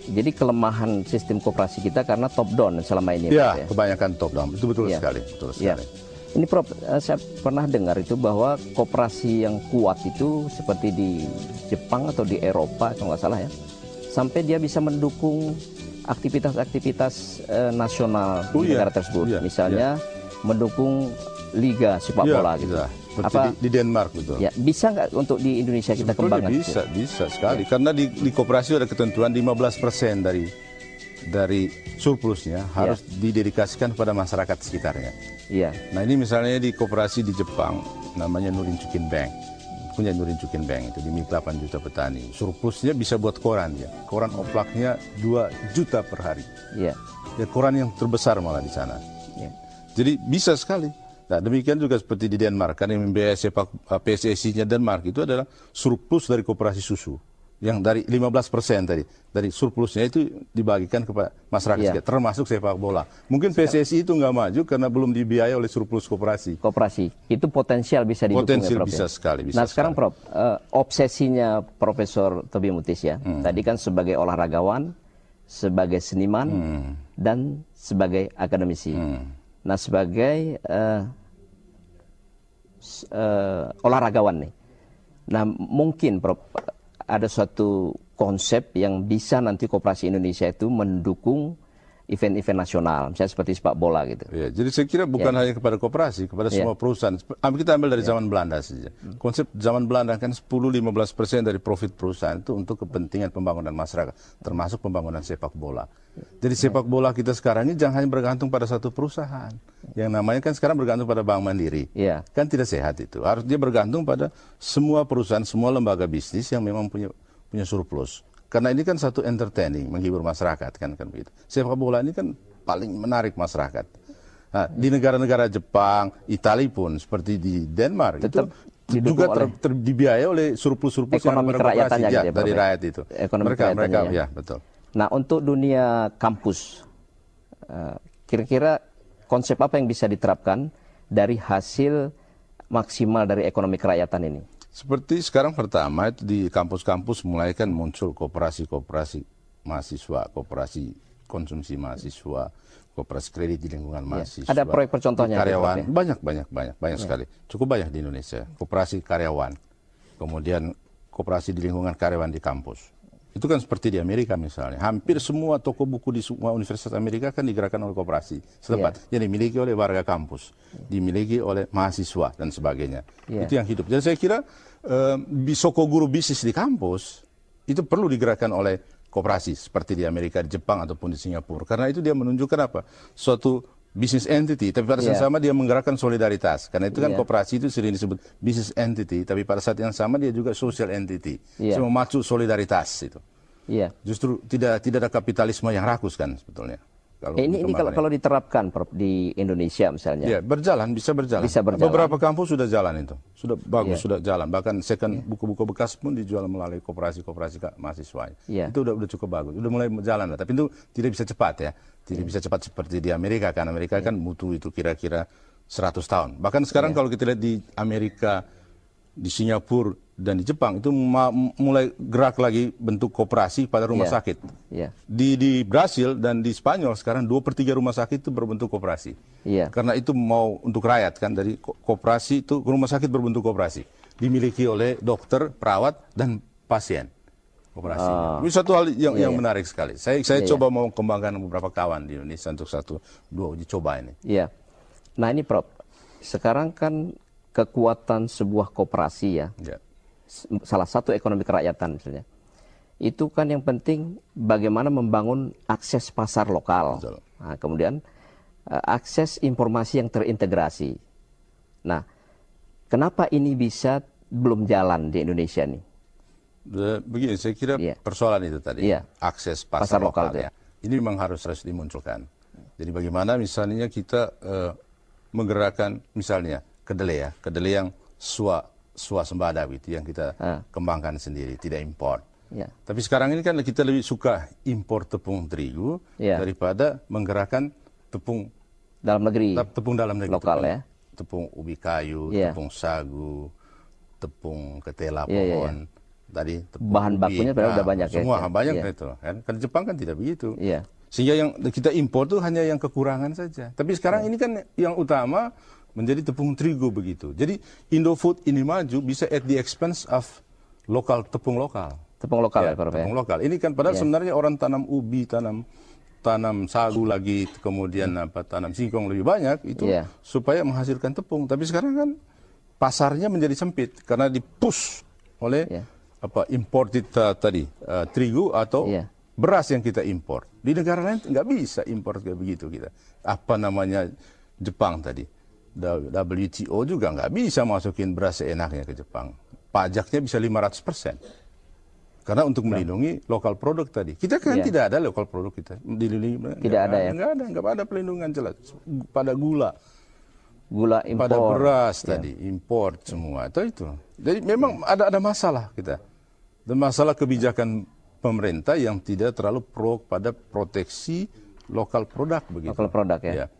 Jadi kelemahan sistem koperasi kita karena top down selama ini. Ya, Prof, ya? kebanyakan top down. Itu betul Ya. sekali. Betul Ya. sekali. Ini Prof, saya pernah dengar itu bahwa koperasi yang kuat itu seperti di Jepang atau di Eropa kalau nggak salah ya, sampai dia bisa mendukung aktivitas-aktivitas nasional di negara tersebut. Misalnya mendukung liga sepak bola gitu. Seperti di Denmark betul. Ya, bisa nggak untuk di Indonesia kita kembangkan? Bisa sekali. Karena di koperasi ada ketentuan 15% dari surplusnya harus didedikasikan kepada masyarakat sekitarnya. Iya. Nah ini misalnya di koperasi di Jepang namanya Norinchukin Bank, punya Norinchukin Bank itu dimiliki 8 juta petani. Surplusnya bisa buat koran ya. Koran oplaknya 2 juta per hari. Iya. Ya koran yang terbesar malah di sana. Iya. Jadi bisa sekali. Nah demikian juga seperti di Denmark, kan yang membiayai sepak PSSI-nya Denmark itu adalah surplus dari koperasi susu. Yang dari 15% tadi, dari surplusnya itu dibagikan kepada masyarakat, termasuk sepak bola. Mungkin PSSI itu nggak maju karena belum dibiayai oleh surplus koperasi. Koperasi, itu potensial bisa didukung Potensial ya, Prof, bisa ya? sekali. Bisa nah sekarang sekali. Prof, obsesinya Profesor Tobie Mutis ya, tadi kan sebagai olahragawan, sebagai seniman, dan sebagai akademisi. Nah sebagai olahragawan nih, nah mungkin Prof, ada suatu konsep yang bisa nanti koperasi Indonesia itu mendukung event-event nasional, misalnya seperti sepak bola gitu. Ya, jadi saya kira bukan hanya kepada koperasi, kepada semua perusahaan. Kita ambil dari zaman Belanda saja. Konsep zaman Belanda kan 10-15% dari profit perusahaan itu untuk kepentingan pembangunan masyarakat, termasuk pembangunan sepak bola. Jadi sepak bola kita sekarang ini jangan hanya bergantung pada satu perusahaan. Yang namanya kan sekarang bergantung pada Bank Mandiri. Kan tidak sehat itu. Harus dia bergantung pada semua perusahaan, semua lembaga bisnis yang memang punya surplus. Karena ini kan satu entertaining, menghibur masyarakat kan begitu. Sepak bola ini kan paling menarik masyarakat. Nah, di negara-negara Jepang, Italia pun seperti di Denmark tetap itu juga dibiayai oleh surplus-surplus ekonomi kerakyatannya gitu ya, dari rakyat itu. Mereka ya betul. Nah, untuk dunia kampus, kira-kira konsep apa yang bisa diterapkan dari hasil maksimal dari ekonomi kerakyatan ini? Seperti sekarang pertama itu di kampus-kampus mulai kan muncul koperasi-koperasi mahasiswa, koperasi konsumsi mahasiswa, koperasi kredit di lingkungan mahasiswa. Ada proyek percontohnya? Karyawan, banyak sekali. Cukup banyak di Indonesia. Koperasi karyawan, kemudian koperasi di lingkungan karyawan di kampus. Itu kan seperti di Amerika misalnya. Hampir semua toko buku di semua universitas Amerika kan digerakkan oleh koperasi setempat. Yang dimiliki oleh warga kampus, dimiliki oleh mahasiswa dan sebagainya. Itu yang hidup. Jadi saya kira soko guru bisnis di kampus itu perlu digerakkan oleh koperasi seperti di Amerika, di Jepang ataupun di Singapura. Karena itu dia menunjukkan apa? Suatu business entity, tapi pada saat yang sama dia menggerakkan solidaritas. Karena itu kan koperasi itu sering disebut business entity, tapi pada saat yang sama dia juga social entity. Semua memacu solidaritas itu. Justru tidak ada kapitalisme yang rakus kan sebetulnya. Ini kalau diterapkan Prof, di Indonesia misalnya. Ya, bisa berjalan. Beberapa kampus sudah jalan itu. Sudah bagus, sudah jalan. Bahkan second buku-buku bekas pun dijual melalui koperasi-koperasi mahasiswa. Itu udah cukup bagus. Udah mulai jalan. Tapi itu tidak bisa cepat ya. Tidak bisa cepat seperti di Amerika kan. Amerika kan butuh itu kira-kira 100 tahun. Bahkan sekarang kalau kita lihat di Amerika, di Singapura dan di Jepang itu mulai gerak lagi bentuk koperasi pada rumah sakit. Di Brasil dan di Spanyol sekarang 2/3 rumah sakit itu berbentuk koperasi. Karena itu mau untuk rakyat kan, dari koperasi itu rumah sakit berbentuk koperasi. Dimiliki oleh dokter, perawat dan pasien. Koperasinya. Ini satu hal yang menarik sekali. Saya coba mau kembangkan beberapa kawan di Indonesia untuk 1-2 uji coba ini. Nah ini Prof, sekarang kan kekuatan sebuah koperasi ya. Salah satu ekonomi kerakyatan misalnya. Itu kan yang penting bagaimana membangun akses pasar lokal. Nah, kemudian akses informasi yang terintegrasi. Nah, kenapa ini bisa belum jalan di Indonesia nih? Begini, saya kira persoalan itu tadi, akses pasar lokal ya. Ini memang harus dimunculkan. Jadi bagaimana misalnya kita menggerakkan misalnya kedelai yang swasembada gitu, yang kita kembangkan sendiri, tidak impor. Tapi sekarang ini kan kita lebih suka impor tepung terigu daripada menggerakkan tepung dalam negeri, lokal tepung, ya. Tepung ubi kayu, tepung sagu, tepung ketela pohon. tadi bahan bakunya udah banyak semua banyak itu kan. Kan Jepang kan tidak begitu. Sehingga yang kita impor tuh hanya yang kekurangan saja. Tapi sekarang ini kan yang utama menjadi tepung terigu begitu. Jadi Indofood ini maju bisa at the expense of tepung lokal. Tepung lokal ya, tepung lokal. Ini kan padahal sebenarnya orang tanam ubi, tanam sagu lagi, kemudian tanam singkong lebih banyak itu supaya menghasilkan tepung. Tapi sekarang kan pasarnya menjadi sempit karena dipush oleh imported terigu atau beras yang kita impor. Di negara lain nggak bisa impor kayak begitu kita. Apa namanya Jepang tadi, WTO juga nggak bisa masukin beras seenaknya ke Jepang. Pajaknya bisa 500%. Karena untuk melindungi lokal produk tadi. Kita kan tidak ada lokal produk kita. Tidak ada ya? Nggak ada pelindungan jelas. Pada gula impor. Pada beras tadi, impor semua. Itu. Jadi memang ada masalah kita. Dan masalah kebijakan pemerintah yang tidak terlalu pro pada proteksi lokal produk begitu. Lokal produk ya.